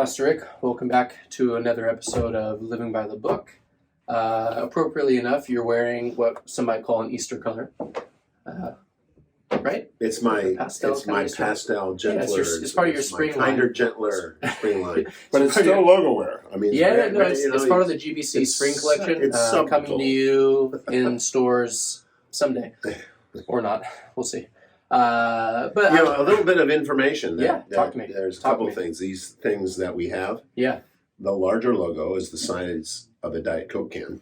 Pastor Rick, welcome back to another episode of Living by the Book. Appropriately enough, you're wearing what some might call an Easter color, right? It's my pastel gentler. Yeah, it's part of your spring line. Kinder, gentler spring line. But it's still logo wear. I mean, it's part of the GBC spring collection. It's coming to you in stores someday, or not. We'll see. But a little bit of information. Talk to me. There's a couple of things. These things that we have. Yeah. The larger logo is the size of a Diet Coke can.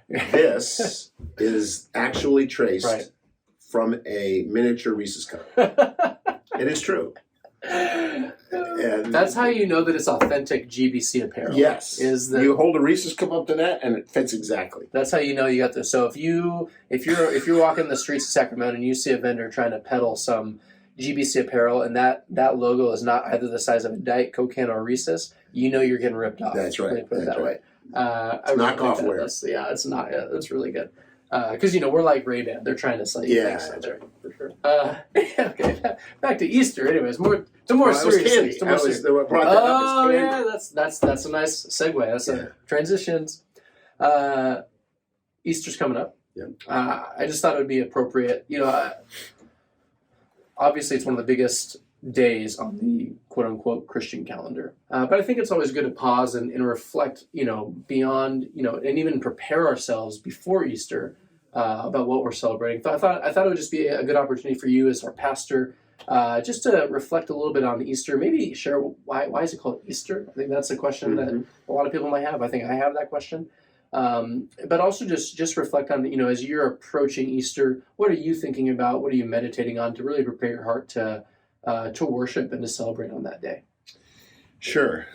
This is actually traced from a miniature Reese's cup. It is true. And that's how you know that it's authentic GBC apparel. Yes, you hold a Reese's cup up to that, and it fits exactly. That's how you know you got this. So if you're walking the streets of Sacramento and you see a vendor trying to peddle some GBC apparel, and that logo is not either the size of a Diet Coke can or Reese's, you know you're getting ripped off. That's right. Put it that way. Knockoff wear. It's not. Yeah, that's really good. Because we're like Ray-Ban. They're trying to sell you things. That's right. For sure. Okay. Back to Easter. Anyways, serious things. Yeah, that's a nice segue. That's transitions. Easter's coming up. Yeah. I just thought it would be appropriate. Obviously, it's one of the biggest days on the quote-unquote Christian calendar. But I think it's always good to pause and reflect, beyond, and even prepare ourselves before Easter about what we're celebrating. So I thought it would just be a good opportunity for you as our pastor just to reflect a little bit on Easter. Maybe share why is it called Easter? I think that's a question that a lot of people might have. I think I have that question. But also just reflect on, as you're approaching Easter, what are you thinking about? What are you meditating on to really prepare your heart to worship and to celebrate on that day? Sure.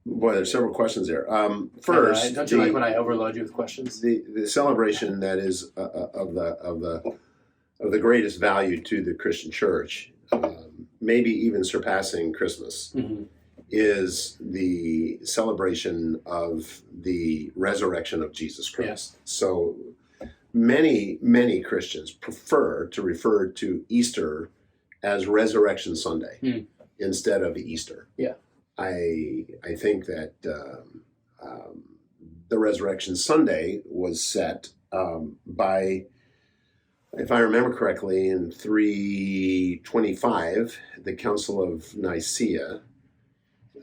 There's several questions there. First, don't you like when I overload you with questions? The celebration that is of the greatest value to the Christian church, maybe even surpassing Christmas, is the celebration of the resurrection of Jesus Christ. Yes. So many Christians prefer to refer to Easter as Resurrection Sunday instead of Easter. Yeah, I think that the Resurrection Sunday was set by, if I remember correctly, in 325, the Council of Nicaea.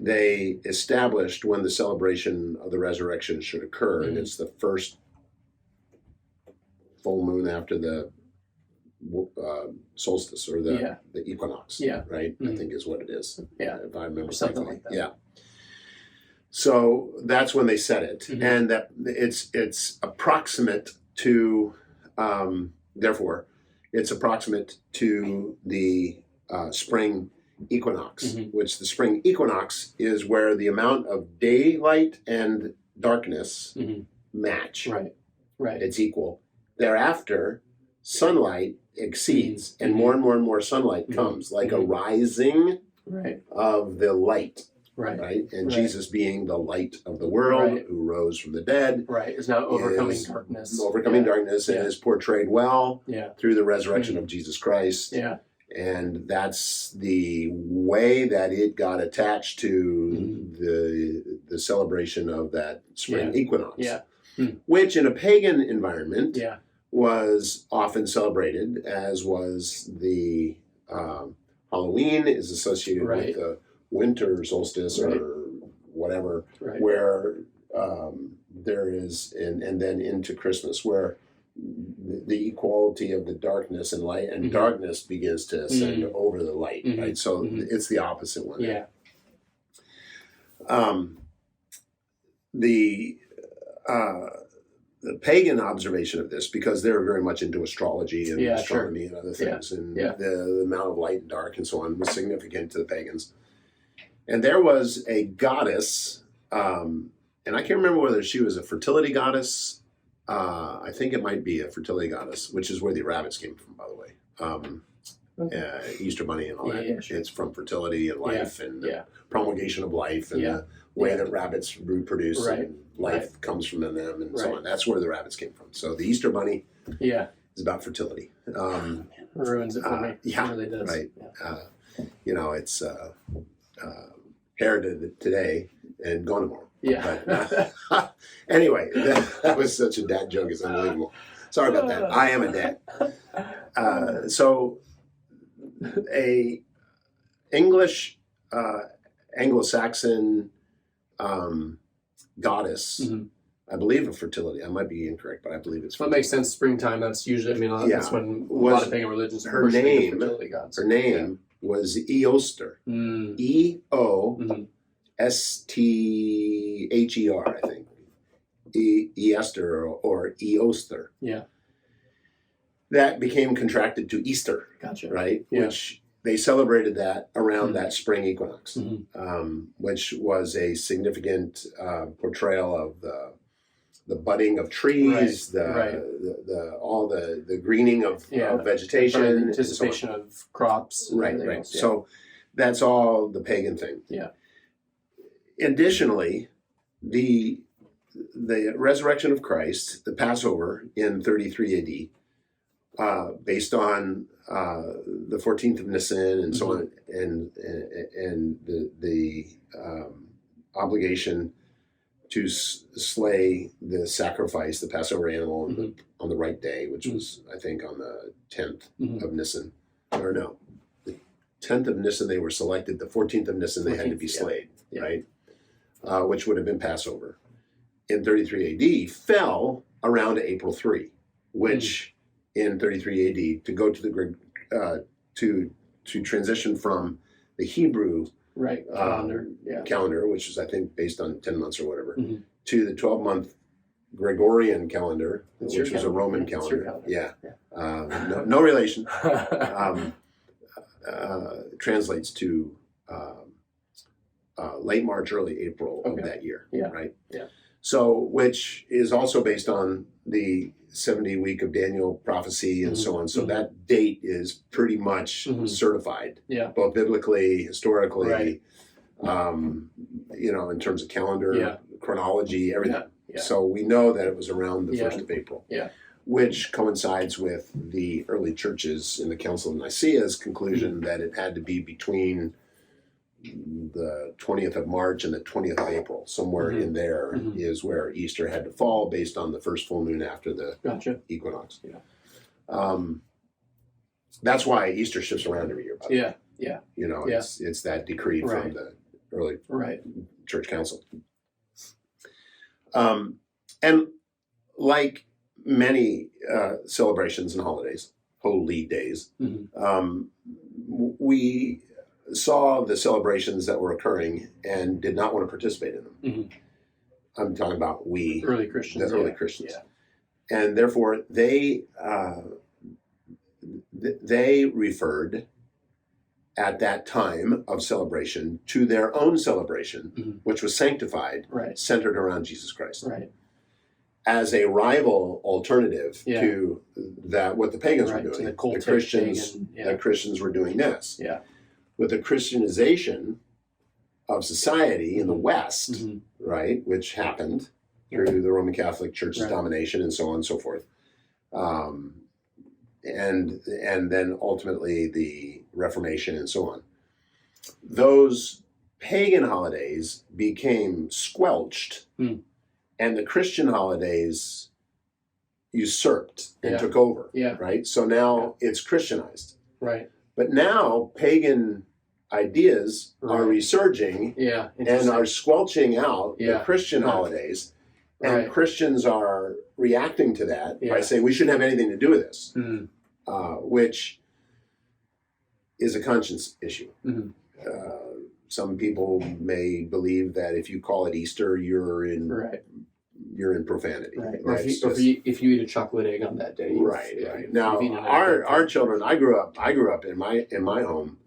They established when the celebration of the resurrection should occur, and it's the first full moon after the solstice or the equinox, right? I think is what it is. Yeah, if I remember something like that. Yeah. So that's when they set it, and that it's approximate to, therefore, it's approximate to the spring equinox, which the spring equinox is where the amount of daylight and darkness match. Right. It's equal. Thereafter, sunlight exceeds, and more sunlight comes, like a rising of the light. Right. And Jesus, being the light of the world, who rose from the dead, is now overcoming darkness. Overcoming darkness, and is portrayed well through the resurrection of Jesus Christ. Yeah. And that's the way that it got attached to the celebration of that spring equinox. Yeah. Which in a pagan environment was often celebrated, as was the Halloween is associated with the winter solstice or whatever, where there is, and then into Christmas, where the equality of the darkness and light, and darkness begins to ascend over the light, right? So it's the opposite one. Yeah. The pagan observation of this, because they're very much into astrology and astronomy and other things, and the amount of light and dark and so on was significant to the pagans. And there was a goddess, and I can't remember whether she was a fertility goddess. I think it might be a fertility goddess, which is where the rabbits came from, by the way. Easter Bunny and all that. Yeah, sure. It's from fertility and life and promulgation of life and the way that rabbits reproduce and life comes from them and so on. That's where the rabbits came from. So the Easter Bunny is about fertility. Ruins it for me. Yeah, it really does. Right. Yeah. It's hair today and gone tomorrow. Yeah. But, anyway, that was such a dad joke. It's unbelievable. Sorry about that. I am a dad. So a English Anglo-Saxon goddess, I believe of fertility. I might be incorrect, but I believe it's fertility. That makes sense. Springtime, that's usually, that's when a lot of pagan religions are her name, fertility gods. Her name was Eoster. Eosther, I think. Easter or Eoster. Yeah. That became contracted to Easter. Gotcha. Right? Yeah. Which they celebrated that around that spring equinox, which was a significant portrayal of the budding of trees, all the greening of vegetation, anticipation of crops, right. Else, So that's all the pagan thing. Yeah. Additionally, the resurrection of Christ, the Passover in 33 AD, based on the 14th of Nisan and so on, and the obligation to slay the sacrifice, the Passover animal, on the right day, which was, I think, on the 10th of Nisan. Or no, the 10th of Nisan they were selected. The 14th of Nisan they had to be slayed, right? Which would have been Passover. In 33 AD, fell around April 3, which in 33 AD, to go to the to transition from the Hebrew calendar, which is, I think, based on 10 months or whatever, to the 12-month Gregorian calendar, which was a Roman calendar. No relation. Translates to late March, early April of that year, right? Yeah. So, which is also based on the 70 week of Daniel prophecy and so on. So that date is pretty much certified, both biblically, historically, in terms of calendar, chronology, everything. So we know that it was around the 1st of April, which coincides with the early churches in the Council of Nicaea's conclusion that it had to be between the 20th of March and the 20th of April. Somewhere in there is where Easter had to fall based on the first full moon after the equinox. That's why Easter shifts around every year. It's that decree from the early church council. And like many celebrations and holidays, holy days, we saw the celebrations that were occurring and did not want to participate in them. I'm talking about early Christians, the early Christians, and therefore they referred at that time of celebration to their own celebration, which was sanctified, centered around Jesus Christ, as a rival alternative to that what the pagans were doing. The Christians, the Christians were doing this. With the Christianization of society in the West, right, which happened through the Roman Catholic Church's domination and so on and so forth, and then ultimately the Reformation and so on. Those pagan holidays became squelched, and the Christian holidays usurped and took over, right? So now it's Christianized. Right. But now pagan ideas are resurging and are squelching out the Christian holidays. And Christians are reacting to that by saying we shouldn't have anything to do with this, which is a conscience issue. Some people may believe that if you call it Easter, you're in profanity. Right. Or if you eat a chocolate egg on that day. Right. Now, our children, I grew up in my home.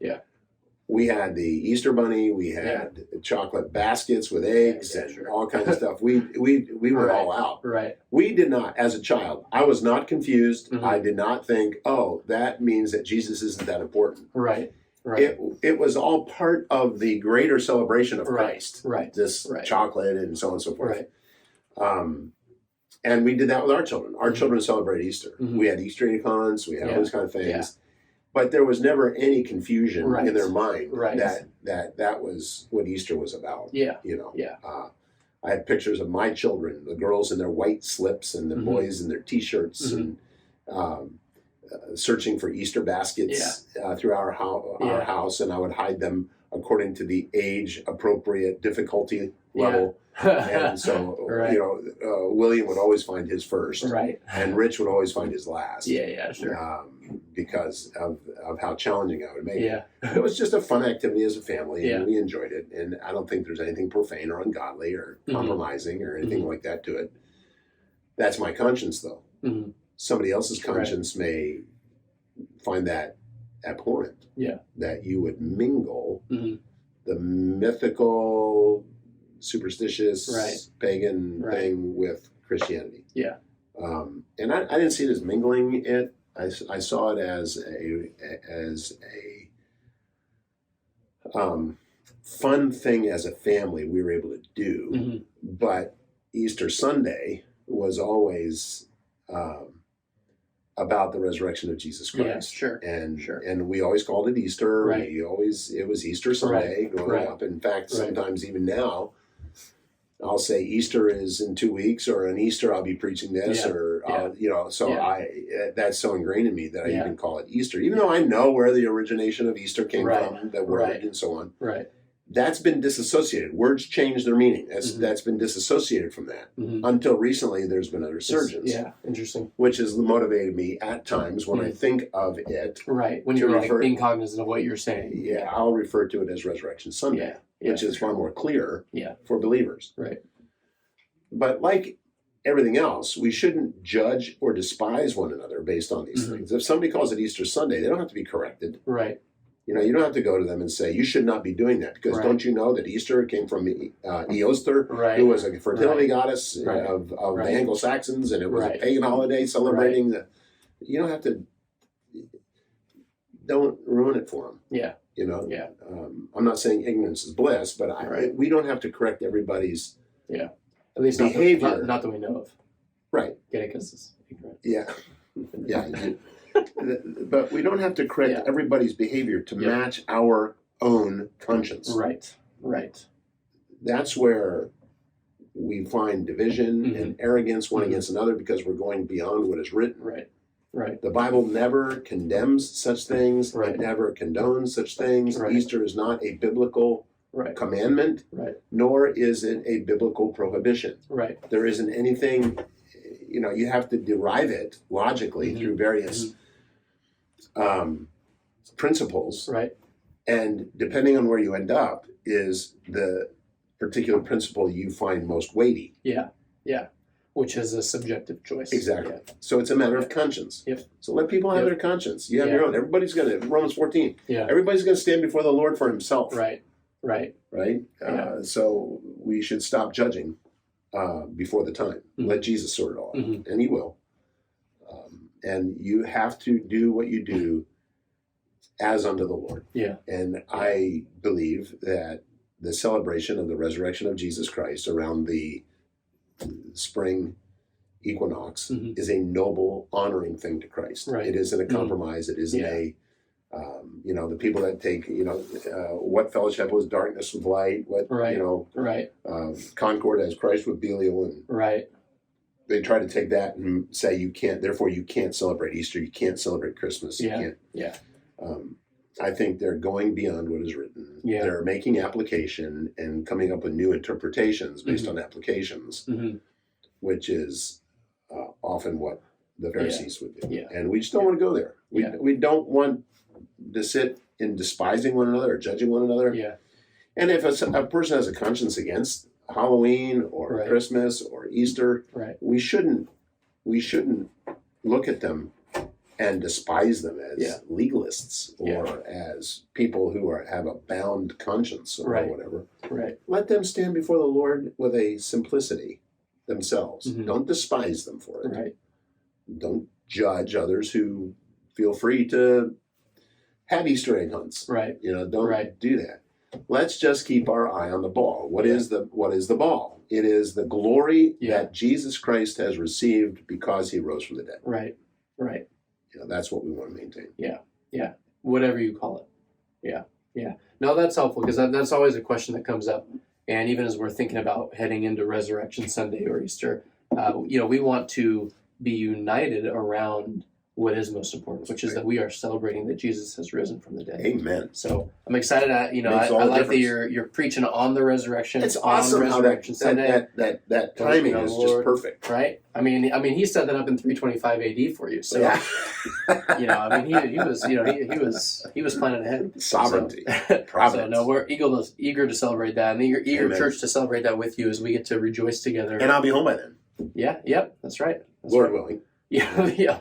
We had the Easter bunny. We had chocolate baskets with eggs and all kinds of stuff. We were all out. Right. We did not, as a child, I was not confused. I did not think, oh, that means that Jesus isn't that important. Right. It was all part of the greater celebration of Christ. This chocolate and so on and so forth. And we did that with our children. Our children celebrate Easter. We had Easter icons. We had all those kind of things. But there was never any confusion Right. in their mind Right. that was what Easter was about. Yeah. You know. Yeah. I have pictures of my children, the girls in their white slips and the boys in their T-shirts, and searching for Easter baskets through our house, and I would hide them according to the age-appropriate difficulty level. And so, Right. William would always find his first, Right. and Rich would always find his last. Yeah, sure. Because of how challenging I would make Yeah. it. It was just a fun activity as a family, Yeah. and we enjoyed it. And I don't think there's anything profane or ungodly or compromising or anything like that to it. That's my conscience, though. Somebody else's conscience may find that abhorrent. Yeah. That you would mingle the mythical, superstitious, pagan thing with Christianity. Yeah. And I didn't see it as mingling it. I saw it as a fun thing as a family we were able to do. But Easter Sunday was always about the resurrection of Jesus Christ. Yeah, sure. And we always called it Easter. Right. It was Easter Sunday growing up. In fact, sometimes even now, I'll say Easter is in 2 weeks, or on Easter I'll be preaching this, that's so ingrained in me that I even call it Easter, even though I know where the origination of Easter came from, the word and so on. Right. That's been disassociated. Words change their meaning. That's been disassociated from that. Until recently, there's been a resurgence. Interesting. Which has motivated me at times when I think of it. Right. When you're being cognizant of what you're saying. Yeah, I'll refer to it as Resurrection Sunday. Which is far more clear for believers. Right. But like everything else, we shouldn't judge or despise one another based on these things. If somebody calls it Easter Sunday, they don't have to be corrected. Right. You don't have to go to them and say, you should not be doing that, because don't you know that Easter came from Eoster, who was a fertility goddess of the Anglo-Saxons, and it was a pagan holiday celebrating the... You don't have to... Don't ruin it for them. Yeah. I'm not saying ignorance is bliss, but we don't have to correct everybody's at least behavior. Not that we know of. Right. Get it? Because it's ignorant. Yeah. But we don't have to correct everybody's behavior to match our own conscience. Right. That's where we find division and arrogance one against another, because we're going beyond what is written. Right. The Bible never condemns such things. It never condones such things. Easter is not a biblical commandment, nor is it a biblical prohibition. There isn't anything, you have to derive it logically through various principles. And depending on where you end up is the particular principle you find most weighty. Yeah. Which is a subjective choice. Exactly. So it's a matter of conscience. So let people have their conscience. You have your own. Everybody's going to, Romans 14, everybody's going to stand before the Lord for himself. Right? So we should stop judging before the time. Let Jesus sort it all out. And he will. And you have to do what you do as unto the Lord. And I believe that the celebration of the resurrection of Jesus Christ around the spring equinox is a noble, honoring thing to Christ. It isn't a compromise. It isn't a, the people that take, what fellowship was darkness with light, what, concord as Christ with Belial, and they try to take that and say you can't celebrate Easter, you can't celebrate Christmas, you can't. I think they're going beyond what is written. They're making application and coming up with new interpretations based on applications, which is often what the Pharisees would do. And we just don't want to go there. We don't want to sit in despising one another or judging one another. And if a person has a conscience against Halloween or Christmas or Easter, we shouldn't look at them and despise them as legalists or as people who have a bound conscience or whatever. Let them stand before the Lord with a simplicity themselves. Don't despise them for it. Don't judge others who feel free to have Easter egg hunts. Don't do that. Let's just keep our eye on the ball. What is the ball? It is the glory that Jesus Christ has received because he rose from the dead. That's what we want to maintain. Yeah, whatever you call it. Yeah, yeah. No, that's helpful because that's always a question that comes up. And even as we're thinking about heading into Resurrection Sunday or Easter, we want to be united around what is most important, which is that we are celebrating that Jesus has risen from the dead. Amen. So I'm excited. I like that you're preaching on the resurrection. It's awesome on Resurrection Sunday. That timing is just perfect, right? I mean, he set that up in 325 AD for you. So, yeah. he was planning ahead. Sovereignty, providence. So no, we're eager to celebrate that, and eager Amen. church to celebrate that with you as we get to rejoice together. And I'll be home by then. Yeah. Yep. That's right. Lord willing. Yeah.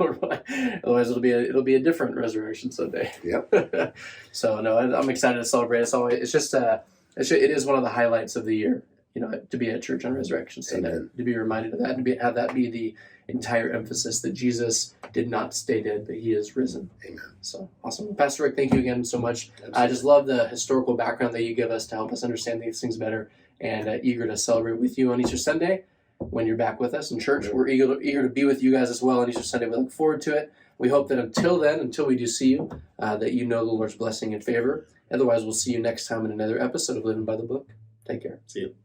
Otherwise, it'll be a different Resurrection Sunday. Yep. So no, I'm excited to celebrate. It's just it is one of the highlights of the year. To be at church on Resurrection Sunday, Amen. To be reminded of that, and have that be the entire emphasis that Jesus did not stay dead, but he is risen. Amen. So awesome. Pastor Rick, thank you again so much. Absolutely. I just love the historical background that you give us to help us understand these things better, and eager to celebrate with you on Easter Sunday when you're back with us in church. Yeah. We're eager to be with you guys as well on Easter Sunday. We look forward to it. We hope that until we do see you, that you know the Lord's blessing and favor. Otherwise, we'll see you next time in another episode of Living by the Book. Take care. See you.